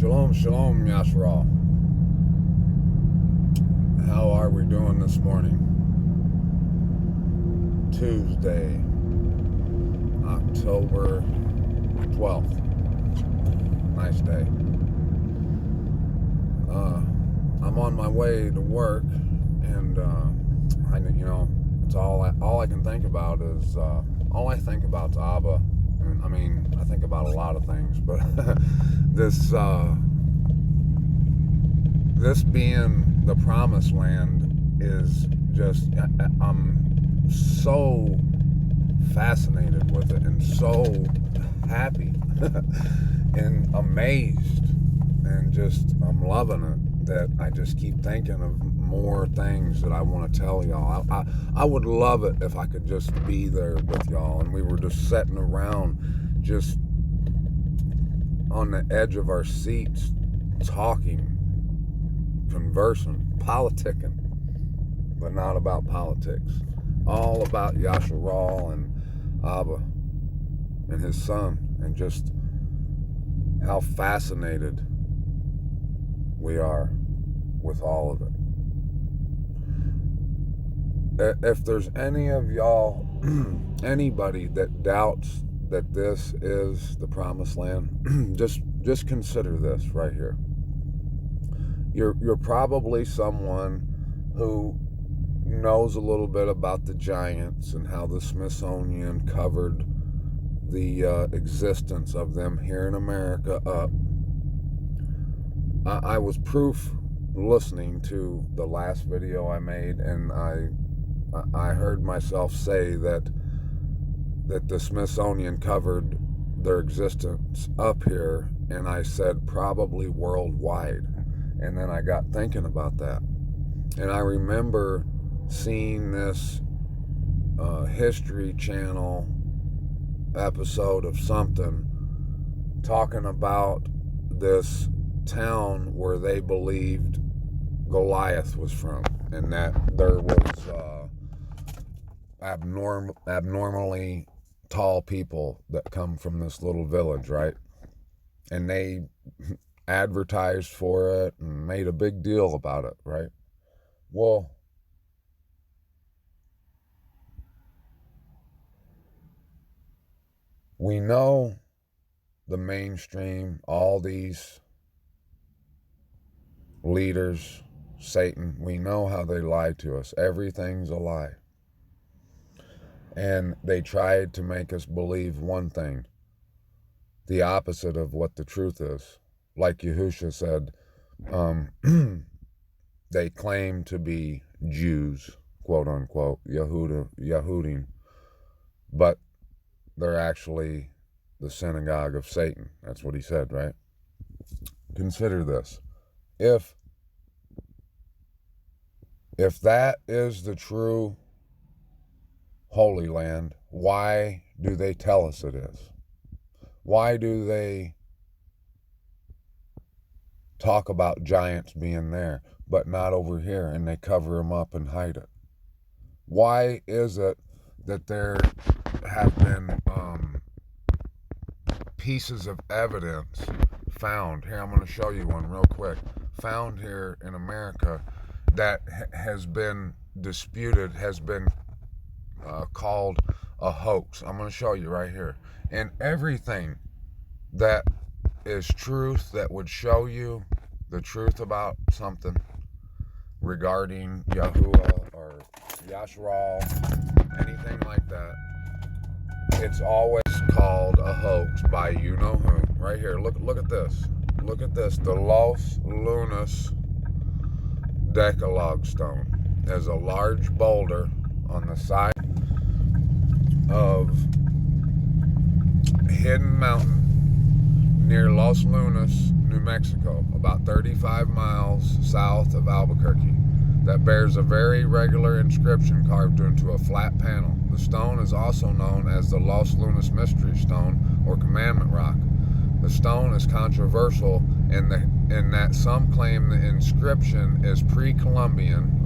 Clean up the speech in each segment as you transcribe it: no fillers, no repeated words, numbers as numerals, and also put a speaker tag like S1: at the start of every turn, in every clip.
S1: Shalom, shalom, Yashral. How are we doing this morning? Tuesday, October 12th. Nice day. I'm on my way to work, and it's all I can think about is all I think about's Ahba. I mean, I think about a lot of things, but this being the promised land is just, I'm so fascinated with it and so happy and amazed, and just I'm loving it, that I just keep thinking of more things that I want to tell y'all. I would love it if I could just be there with y'all and we were just sitting around, just on the edge of our seats, talking, conversing, politicking, but not about politics. All about Yasharal and Ahba and his son, and just how fascinated we are with all of it. If there's any of y'all, anybody that doubts that this is the promised land, just consider this right here. You're probably someone who knows a little bit about the giants and how the Smithsonian covered the existence of them here in America up. I was proof listening to the last video I made, and I heard myself say that the Smithsonian covered their existence up here, and I said probably worldwide. And then I got thinking about that, and I remember seeing this History Channel episode of something talking about this town where they believed Goliath was from, and that there was abnormally tall people that come from this little village, right? And they advertised for it and made a big deal about it, right? Well, we know the mainstream, all these leaders, Satan, we know how they lie to us. Everything's a lie. And they tried to make us believe one thing, the opposite of what the truth is. Like Yahusha said, they claim to be Jews, quote unquote, Yahudim, but they're actually the synagogue of Satan. That's what he said, right? Consider this. If that is the true Holy Land, why do they tell us it is? Why do they talk about giants being there, but not over here, and they cover them up and hide it? Why is it that there have been pieces of evidence found here? I'm going to show you one real quick. Found here in America that has been disputed, has been called a hoax. I'm going to show you right here. And everything that is truth, that would show you the truth about something regarding Yahuwah or Yashral, anything like that, it's always called a hoax by you know who. Right here, look at this. Look at this. The Los Lunas Decalogue stone. There's a large boulder on the side of Hidden Mountain near Los Lunas, New Mexico, about 35 miles south of Albuquerque, that bears a very regular inscription carved into a flat panel. The stone is also known as the Los Lunas Mystery Stone or Commandment Rock. The stone is controversial in that some claim the inscription is pre-Columbian,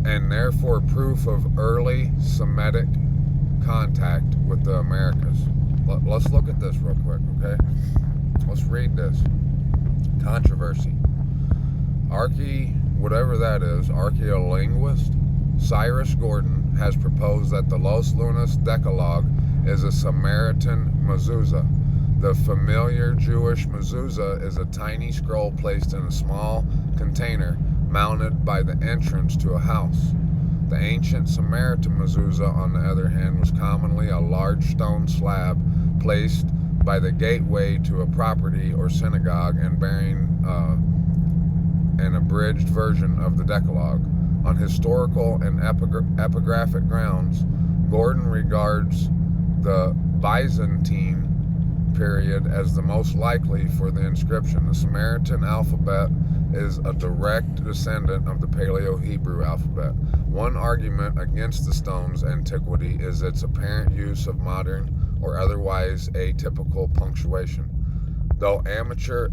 S1: and therefore proof of early Semitic contact with the Americas. Let's look at this real quick, okay? Let's read this. Controversy. Whatever that is, archaeolinguist Cyrus Gordon has proposed that the Los Lunas Decalogue is a Samaritan mezuzah. The familiar Jewish mezuzah is a tiny scroll placed in a small container mounted by the entrance to a house. The ancient Samaritan mezuzah, on the other hand, was commonly a large stone slab placed by the gateway to a property or synagogue and bearing an abridged version of the Decalogue. On historical and epigraphic grounds, Gordon regards the Byzantine period as the most likely for the inscription. The Samaritan alphabet is a direct descendant of the Paleo-Hebrew alphabet. One argument against the stone's antiquity is its apparent use of modern or otherwise atypical punctuation. Though amateur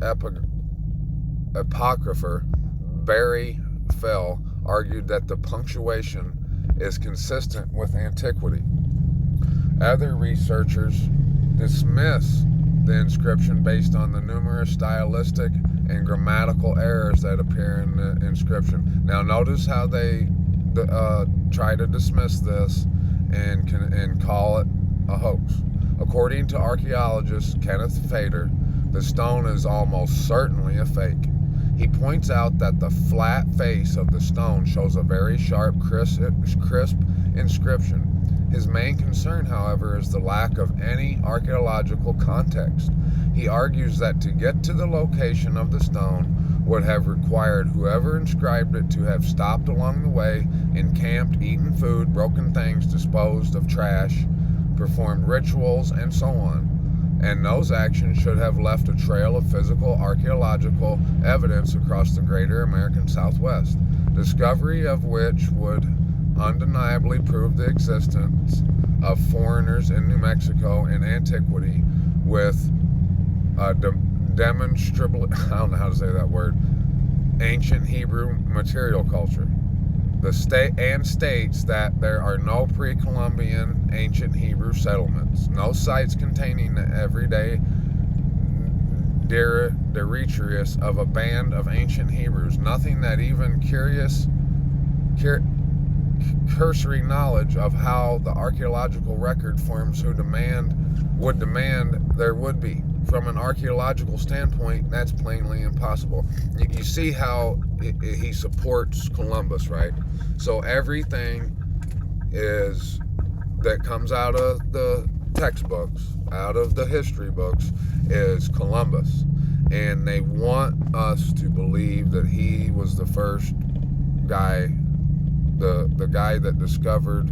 S1: apocrypher Barry Fell argued that the punctuation is consistent with antiquity. Other researchers dismiss the inscription based on the numerous stylistic and grammatical errors that appear in the inscription. Now notice how they try to dismiss this and call it a hoax. According to archaeologist Kenneth Fader, the stone is almost certainly a fake. He points out that the flat face of the stone shows a very sharp, crisp inscription. His main concern, however, is the lack of any archaeological context. He argues that to get to the location of the stone would have required whoever inscribed it to have stopped along the way, encamped, eaten food, broken things, disposed of trash, performed rituals, and so on. And those actions should have left a trail of physical archaeological evidence across the greater American Southwest, discovery of which would undeniably prove the existence of foreigners in New Mexico in antiquity with demonstrable, I don't know how to say that word, ancient Hebrew material culture. The states that there are no pre-Columbian ancient Hebrew settlements, no sites containing the everyday detritus of a band of ancient Hebrews, nothing that even cursory knowledge of how the archaeological record forms would demand there would be. From an archaeological standpoint, that's plainly impossible. You see how he supports Columbus, right? So everything that comes out of the textbooks, out of the history books, is Columbus. And they want us to believe that he was the first guy, the guy that discovered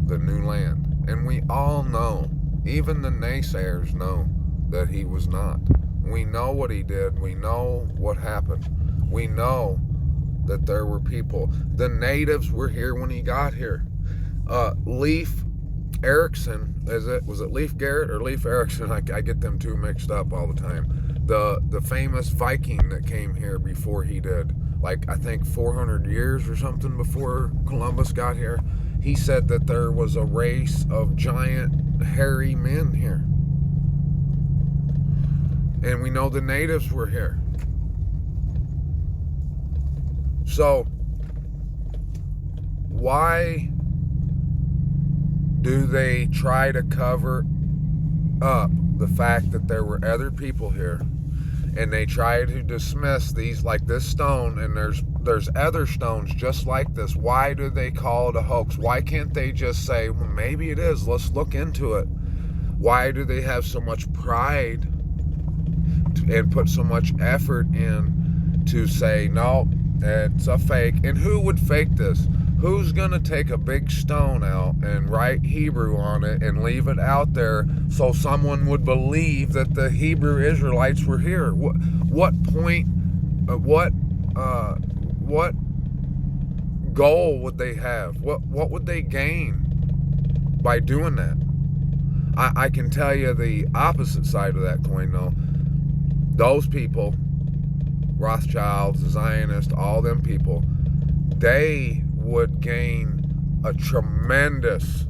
S1: the new land. And we all know, even the naysayers know, that he was not. We know what he did. We know what happened. We know that there were people. The natives were here when he got here. Leif Erikson, was it Leif Garrett or Leif Erikson? I get them two mixed up all the time. The famous Viking that came here before he did, like I think 400 years or something before Columbus got here. He said that there was a race of giant hairy men here. And we know the natives were here. So, why do they try to cover up the fact that there were other people here? And they try to dismiss these, like this stone, and there's other stones just like this. Why do they call it a hoax? Why can't they just say, well, maybe it is, let's look into it? Why do they have so much pride and put so much effort in to say, no, it's a fake? And who would fake this? Who's going to take a big stone out and write Hebrew on it and leave it out there so someone would believe that the Hebrew Israelites were here? What point, what goal would they have? What would they gain by doing that? I can tell you the opposite side of that coin, though. Those people, Rothschilds, Zionists, all them people, they would gain a tremendous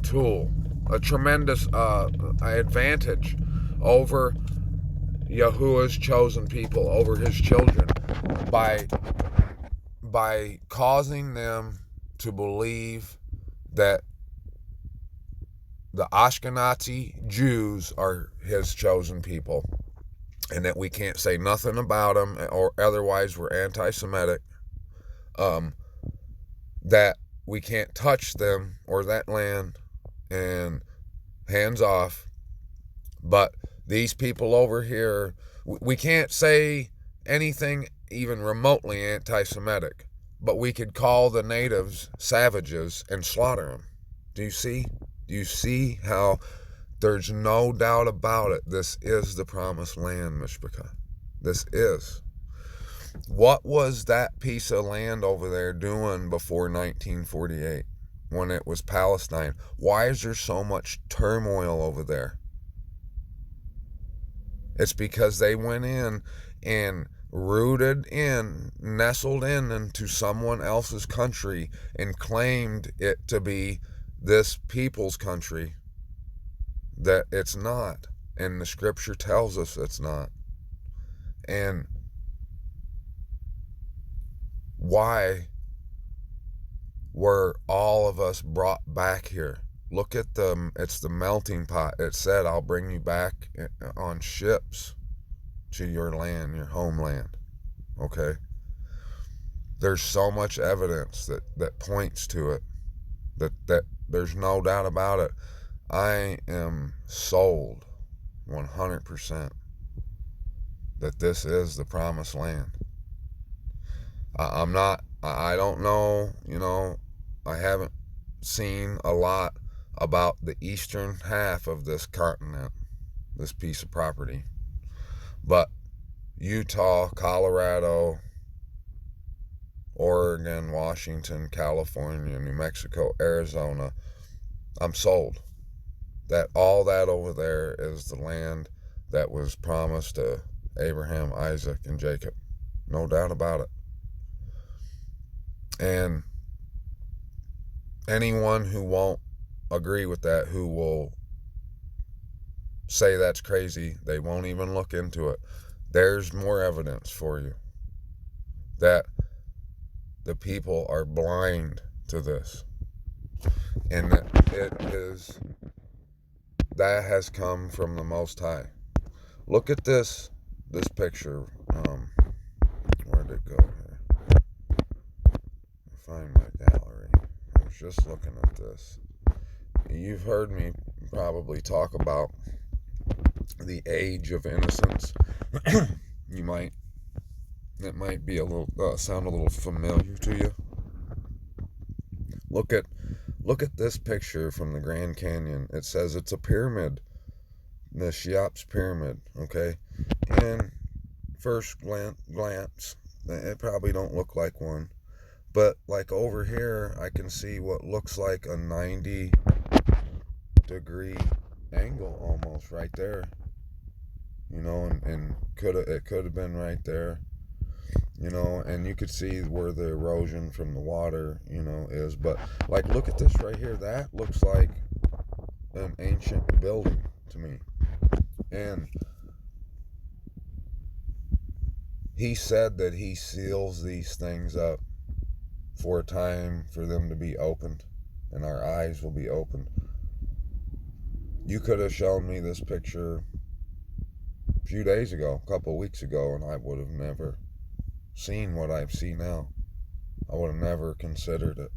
S1: tool, a tremendous advantage over Yahuwah's chosen people, over his children, by causing them to believe that the Ashkenazi Jews are his chosen people, and that we can't say nothing about them, or otherwise we're anti-Semitic, that we can't touch them or that land, and hands off. But these people over here, we can't say anything even remotely anti-Semitic, but we could call the natives savages and slaughter them. Do you see? Do you see how there's no doubt about it? This is the promised land, Mishpachah. This is. What was that piece of land over there doing before 1948 when it was Palestine? Why is there so much turmoil over there? It's because they went in and rooted in, nestled in into someone else's country and claimed it to be this people's country that it's not. And the scripture tells us it's not. And why were all of us brought back here? Look at it's the melting pot. It said, I'll bring you back on ships to your land, your homeland. Okay? There's so much evidence that points to it, that there's no doubt about it. I am sold 100% that this is the promised land. I don't know, I haven't seen a lot about the eastern half of this continent, this piece of property. But Utah, Colorado, Oregon, Washington, California, New Mexico, Arizona, I'm sold that all that over there is the land that was promised to Abraham, Isaac, and Jacob. No doubt about it. And anyone who won't agree with that, who will say that's crazy, they won't even look into it. There's more evidence for you that the people are blind to this, and that that has come from the Most High. Look at this picture. Where'd it go here? Find my gallery. I was just looking at this. You've heard me probably talk about the age of innocence. It might be a little sound a little familiar to you. Look at this picture from the Grand Canyon. It says it's a pyramid, the Cheops pyramid. Okay, and first glance, it probably don't look like one, but like over here, I can see what looks like a 90-degree angle almost right there. And it could have been right there. And you could see where the erosion from the water, is. But like, look at this right here. That looks like an ancient building to me. And he said that he seals these things up for a time for them to be opened, and our eyes will be opened. You could have shown me this picture a few days ago, a couple of weeks ago, and I would have never seen what I see now. I would have never considered it.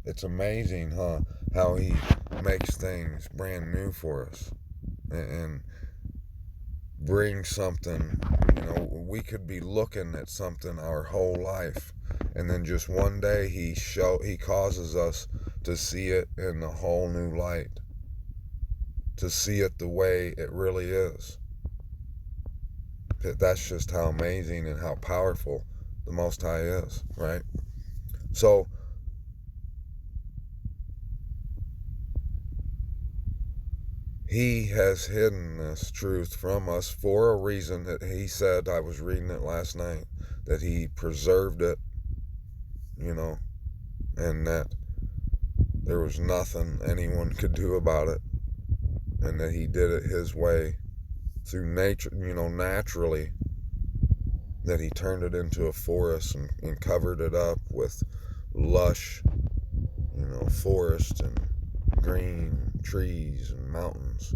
S1: It's amazing, huh? How he makes things brand new for us and brings something. We could be looking at something our whole life, and then just one day he causes us to see it in a whole new light, to see it the way it really is. That's just how amazing and how powerful the Most High is, right? So he has hidden this truth from us for a reason. That he said, I was reading it last night, that he preserved it, and that there was nothing anyone could do about it, and that he did it his way through nature, naturally, that he turned it into a forest and covered it up with lush, forest and green trees and mountains.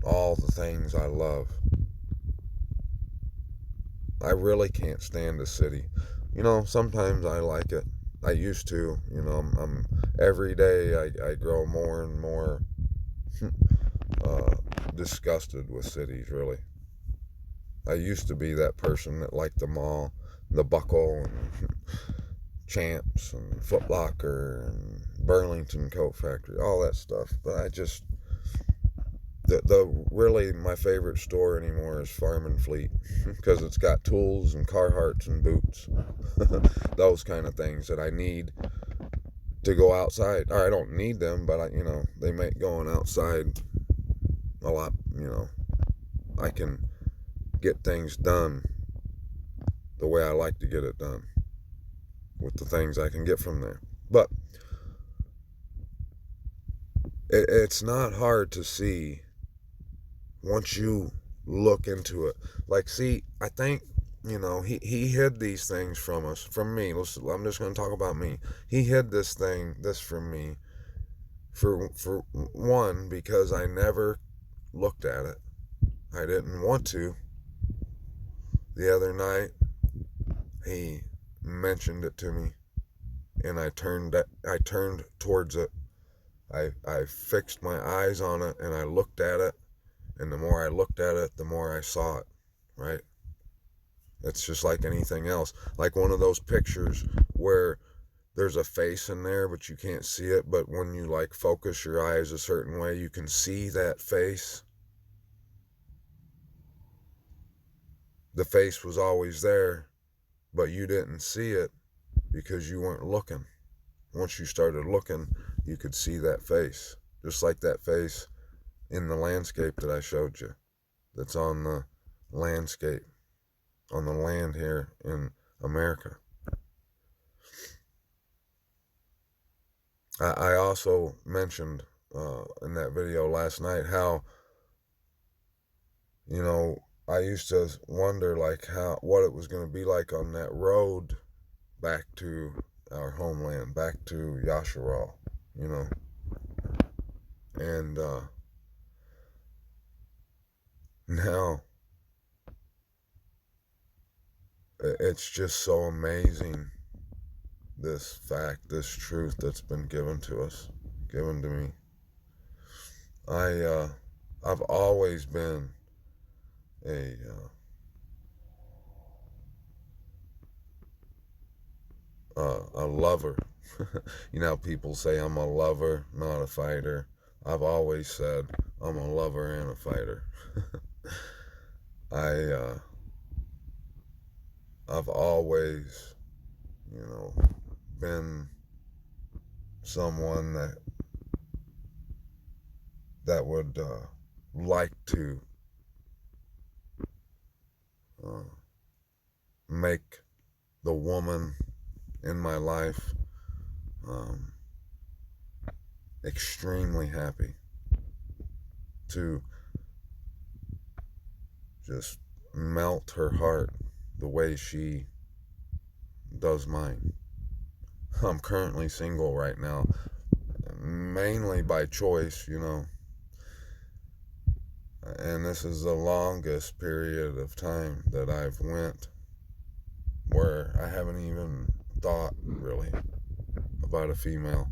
S1: All the things I love. I really can't stand the city. Sometimes I like it. I used to. I'm every day I grow more and more disgusted with cities, really. I used to be that person that liked the mall, the Buckle, and Champs, and Foot Locker, and Burlington Coat Factory, all that stuff. But I just, really my favorite store anymore is Farm and Fleet, because it's got tools and Carhartts and boots, those kind of things that I need to go outside. Or I don't need them, but they make going outside a lot. I can get things done the way I like to get it done with the things I can get from there. But it's not hard to see once you look into it. Like, see, I think, he hid these things from us, from me. I'm just going to talk about me. He hid this from me for one, because I never looked at it. I didn't want to. The other night, he mentioned it to me, and I turned towards it. I fixed my eyes on it, and I looked at it, and the more I looked at it, the more I saw it, right? It's just like anything else. Like one of those pictures where there's a face in there, but you can't see it, but when you focus your eyes a certain way, you can see that face. The face was always there, but you didn't see it because you weren't looking. Once you started looking, you could see that face. Just like that face in the landscape that I showed you. That's on the landscape, on the land here in America. I also mentioned in that video last night how, I used to wonder what it was going to be like on that road back to our homeland, back to Yasharal, and now it's just so amazing, this fact, this truth that's been given to me. I've always been a lover. People say I'm a lover, not a fighter. I've always said I'm a lover and a fighter. I've always, been someone that would like to make the woman in my life extremely happy, to just melt her heart the way she does mine. I'm currently single right now, mainly by choice, and this is the longest period of time that I've went where I haven't even thought really about a female.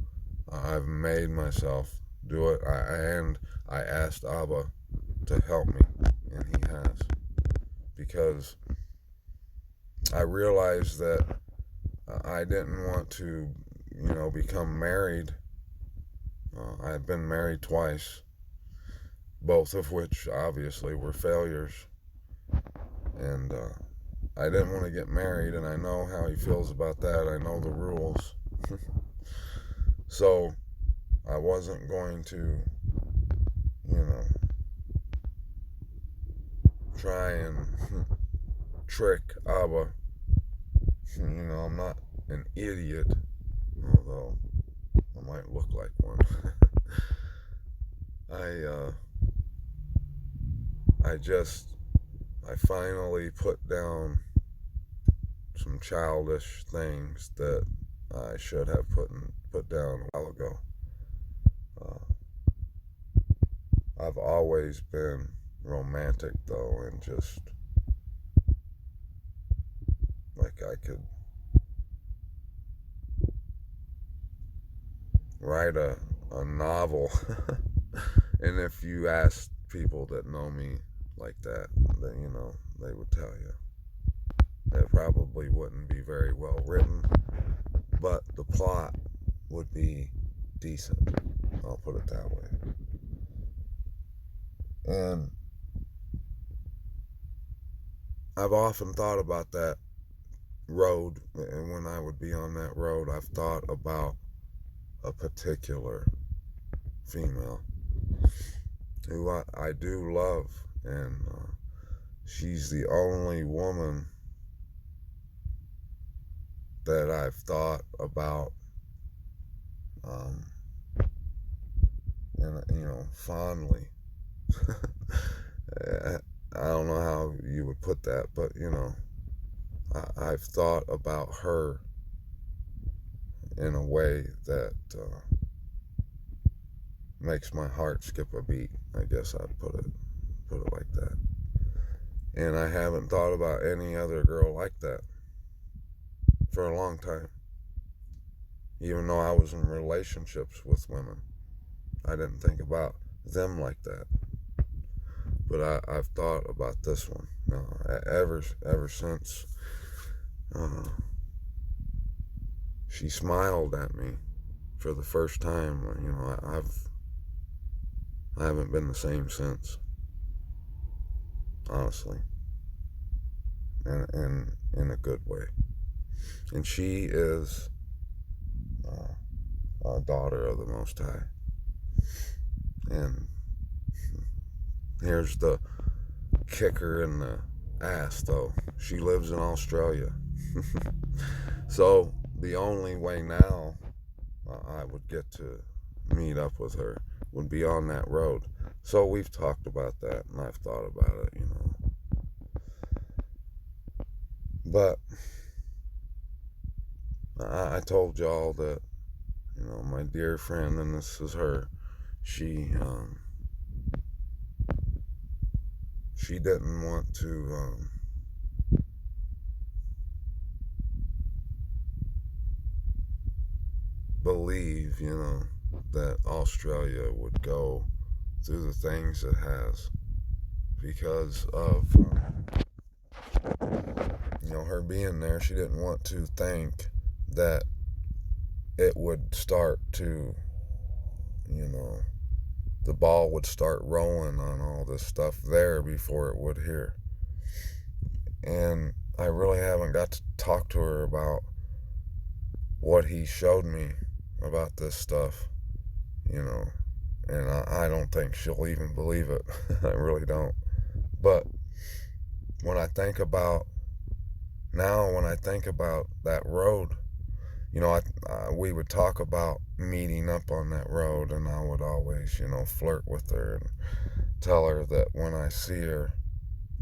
S1: I've made myself do it, and I asked Ahba to help me, and he has, because I realized that I didn't want to, become married. I've been married twice, both of which obviously were failures, and I didn't want to get married, and I know how he feels about that. I know the rules. So I wasn't going to, try and trick Ahba. I'm not an idiot, although I might look like one. I finally put down some childish things that I should have put down a while ago. I've always been romantic though, and just like I could write a novel. And if you ask people that know me like that, then they would tell you it probably wouldn't be very well written, but the plot would be decent. I'll put it that way. And I've often thought about that road, and when I would be on that road, I've thought about a particular female who I do love, and she's the only woman that I've thought about, and fondly. I don't know how you would put that, but I've thought about her in a way that makes my heart skip a beat. I guess I'd put it like that. And I haven't thought about any other girl like that for a long time. Even though I was in relationships with women, I didn't think about them like that. But I've thought about this one ever since she smiled at me for the first time. I haven't been the same since, honestly, and in a good way. And she is a daughter of the Most High. And here's the kicker in the ass, though. She lives in Australia. So the only way now I would get to meet up with her would be on that road. So we've talked about that, and I've thought about it, But I told y'all that, my dear friend, and this is her, she didn't want to believe, that Australia would go through the things it has because of, her being there. She didn't want to think that it would start to, the ball would start rolling on all this stuff there before it would here. And I really haven't got to talk to her about what he showed me about this stuff, and I don't think she'll even believe it. I really don't. But when I think about that road, we would talk about meeting up on that road, and I would always, flirt with her and tell her that when I see her,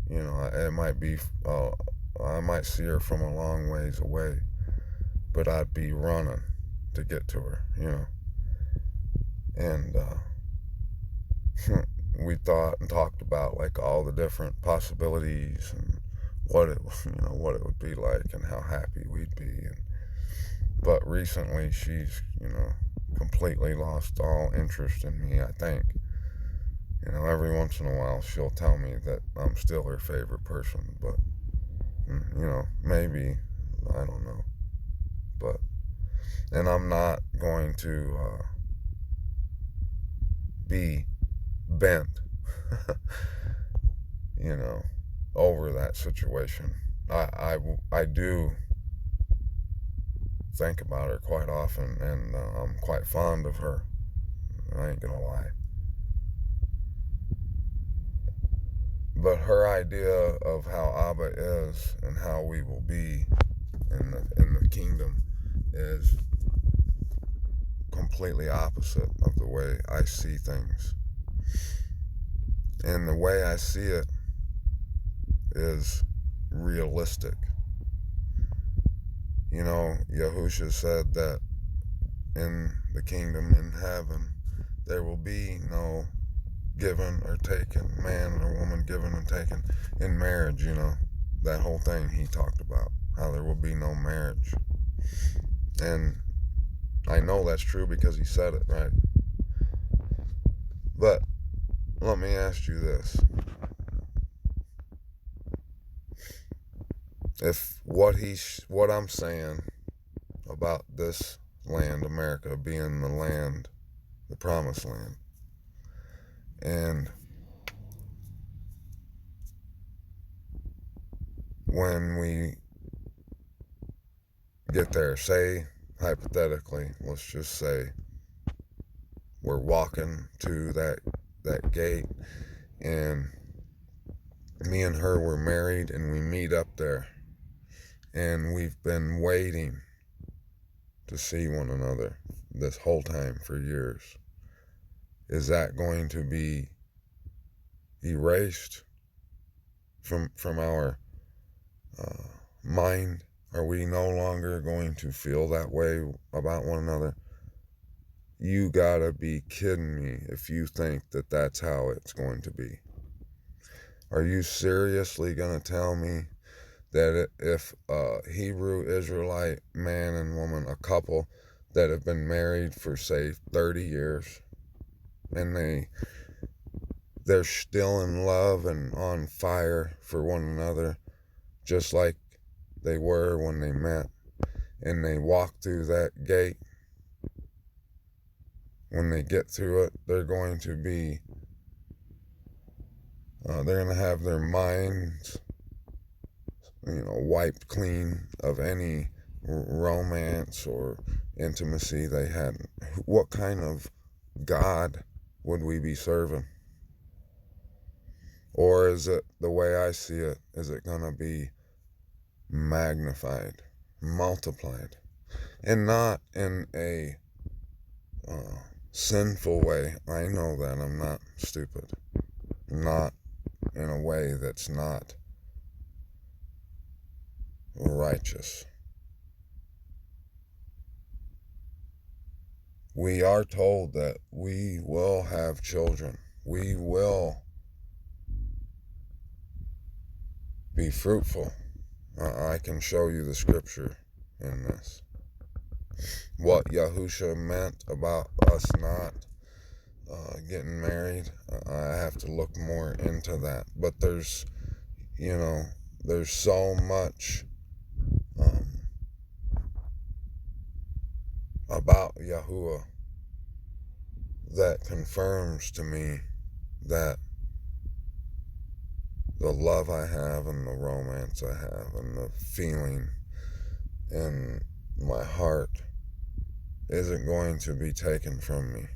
S1: it might be, I might see her from a long ways away, but I'd be running to get to her, And we thought and talked about like all the different possibilities and what it would be like and how happy we'd be. But recently she's, completely lost all interest in me, I think. Every once in a while she'll tell me that I'm still her favorite person, but, maybe, I don't know. But, and I'm not going to be bent, over that situation. I do think about her quite often, and I'm quite fond of her. I ain't gonna lie. But her idea of how Ahba is and how we will be in the kingdom is completely opposite of the way I see things. And the way I see it is realistic. You know, Yahusha said that in the kingdom in heaven, there will be no given or taken, man or woman given and taken in marriage. You know, that whole thing he talked about, how there will be no marriage. And I know that's true because he said it, right? But let me ask you this. If what I'm saying about this land, America, being the land, the promised land, and when we get there, say, hypothetically, let's just say we're walking to that gate, and me and her were married, and we meet up there, and we've been waiting to see one another this whole time for years. Is that going to be erased from our mind? Are we no longer going to feel that way about one another? You gotta be kidding me if you think that that's how it's going to be. Are you seriously gonna tell me that if a Hebrew Israelite man and woman, a couple that have been married for, say, 30 years, and they're still in love and on fire for one another, just like they were when they met, and they walk through that gate, when they get through it, they're going to have their minds, wiped clean of any romance or intimacy they had. What kind of God would we be serving? Or is it, the way I see it, is it going to be magnified, multiplied, and not in a sinful way? I know that I'm not stupid. Not in a way that's not righteous. We are told that we will have children. We will be fruitful. I can show you the scripture in this. What Yahusha meant about us not getting married, I have to look more into that. But there's so much about Yahuwah that confirms to me that the love I have and the romance I have and the feeling in my heart isn't going to be taken from me.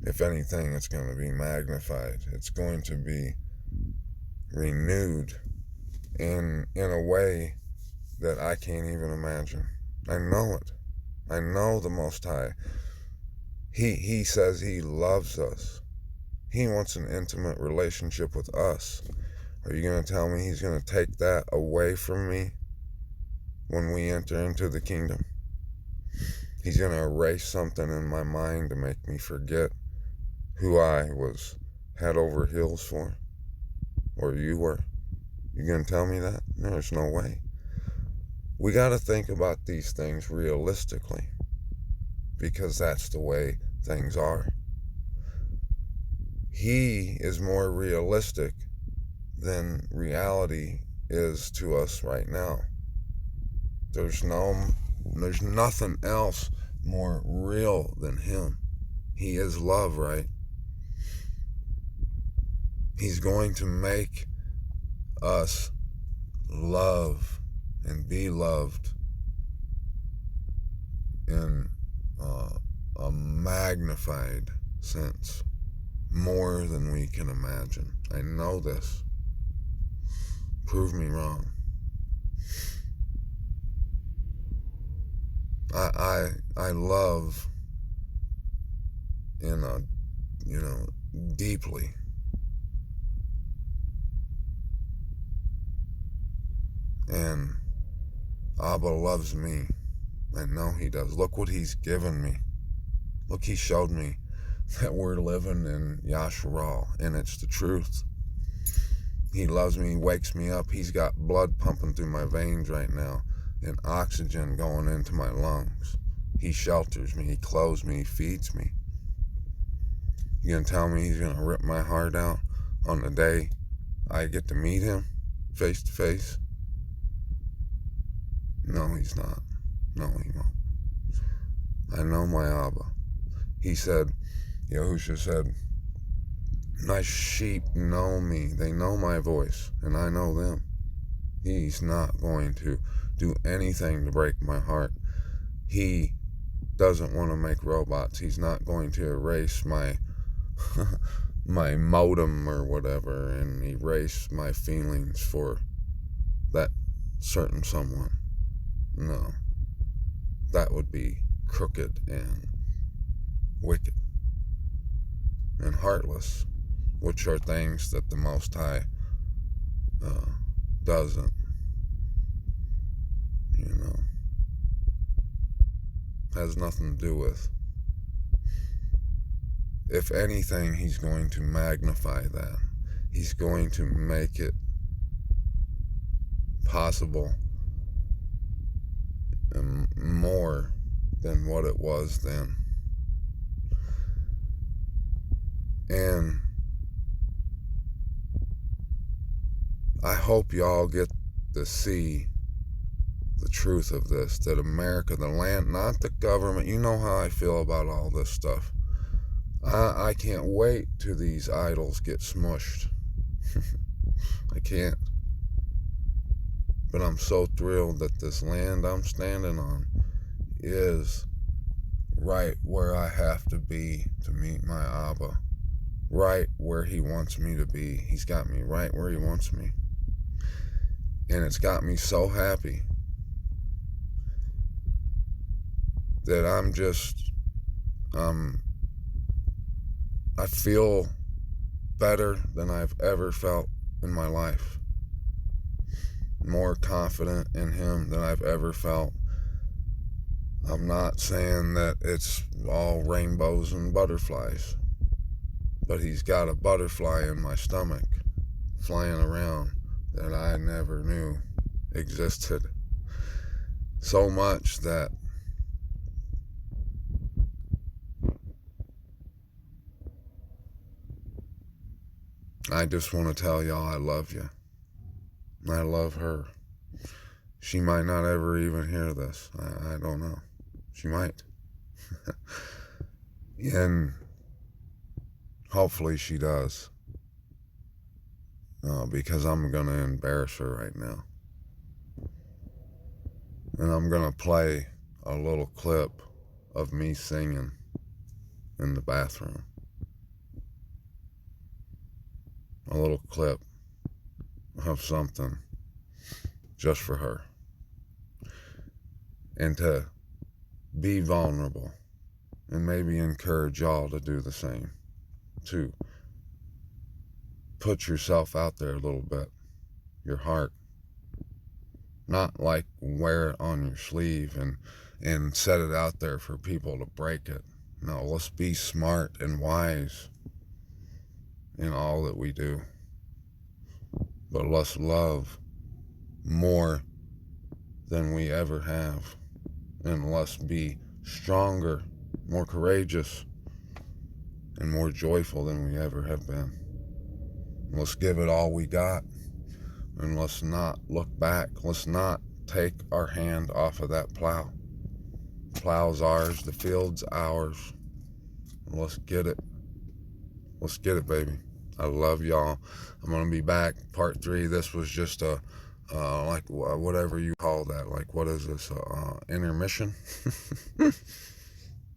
S1: If anything, it's going to be magnified. It's going to be renewed in a way that I can't even imagine. I know it. I know the Most High. He says he loves us. He wants an intimate relationship with us. Are you going to tell me he's going to take that away from me when we enter into the kingdom? He's going to erase something in my mind to make me forget who I was head over heels for, or you were. You going to tell me that? No, there's no way. We got to think about these things realistically, because that's the way things are. He is more realistic than reality is to us right now. There's nothing else more real than him. He is love, right? He's going to make us love and be loved in a magnified sense, more than we can imagine. I know this. Prove me wrong. I love deeply. And Abba loves me. I know he does. Look what he's given me. Look, he showed me that we're living in Yasharal, and it's the truth. He loves me. He wakes me up. He's got blood pumping through my veins right now and oxygen going into my lungs. He shelters me. He clothes me. He feeds me. You gonna tell me he's gonna rip my heart out on the day I get to meet him face to face? No, he's not. No, he won't. I know my Abba. He said, Yahusha said, my sheep know me. They know my voice, and I know them. He's not going to do anything to break my heart. He doesn't want to make robots. He's not going to erase my my modem or whatever and erase my feelings for that certain someone. No. That would be crooked and wicked and heartless, which are things that the Most High doesn't, has nothing to do with. If anything, he's going to magnify that. He's going to make it possible and more than what it was then. And I hope y'all get to see the truth of this, that America, the land, not the government, you know how I feel about all this stuff. I can't wait till these idols get smushed. I can't. But I'm so thrilled that this land I'm standing on is right where I have to be to meet my Abba. Right where he wants me to be. He's got me right where he wants me. And it's got me so happy that I'm just, I feel better than I've ever felt in my life. More confident in him than I've ever felt. I'm not saying that it's all rainbows and butterflies, but he's got a butterfly in my stomach flying around that I never knew existed. So much that I just want to tell y'all I love you. I love her. She might not ever even hear this. I don't know. She might. And hopefully she does. Because I'm going to embarrass her right now. And I'm going to play a little clip of me singing in the bathroom. A little clip of something just for her. And to be vulnerable and maybe encourage y'all to do the same. To put yourself out there a little bit. Your heart. Not like wear it on your sleeve and set it out there for people to break it. No, let's be smart and wise in all that we do. But let's love more than we ever have. And let's be stronger, more courageous, and more joyful than we ever have been. Let's give it all we got. And let's not look back. Let's not take our hand off of that plow. The plow's ours. The field's ours. And let's get it. Let's get it, baby. I love y'all. I'm going to be back. Part 3. This was just a, like, whatever you call that. Like, what is this? Intermission?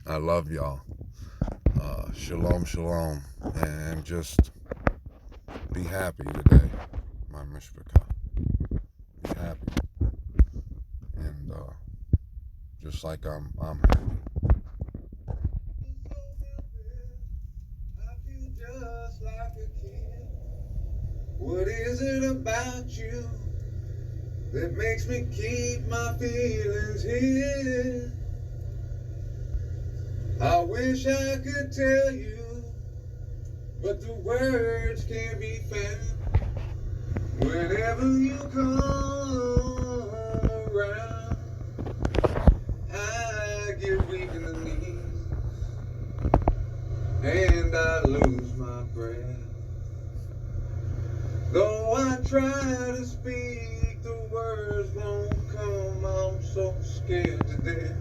S1: I love y'all. Shalom, shalom. And just be happy today, my mishpachah. Be happy. And just like I'm happy. I feel just like a kid. What is it about you that makes me keep my feelings here. I wish I could tell you, but the words can't be found. Whenever you come around, I get weak in the knees, and I lose my breath. Though I try to speak, the words won't come. I'm so scared to death.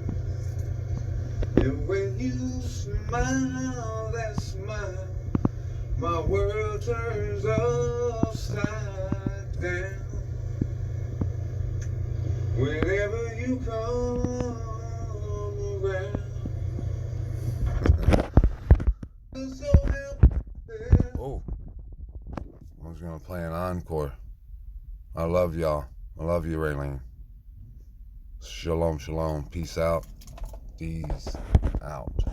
S1: And when you smile, that smile, my world turns upside down. Whenever you come around, so helpless. Oh, I was gonna play an encore. I love y'all. I love you, Raylene. Shalom, shalom. Peace out. These out.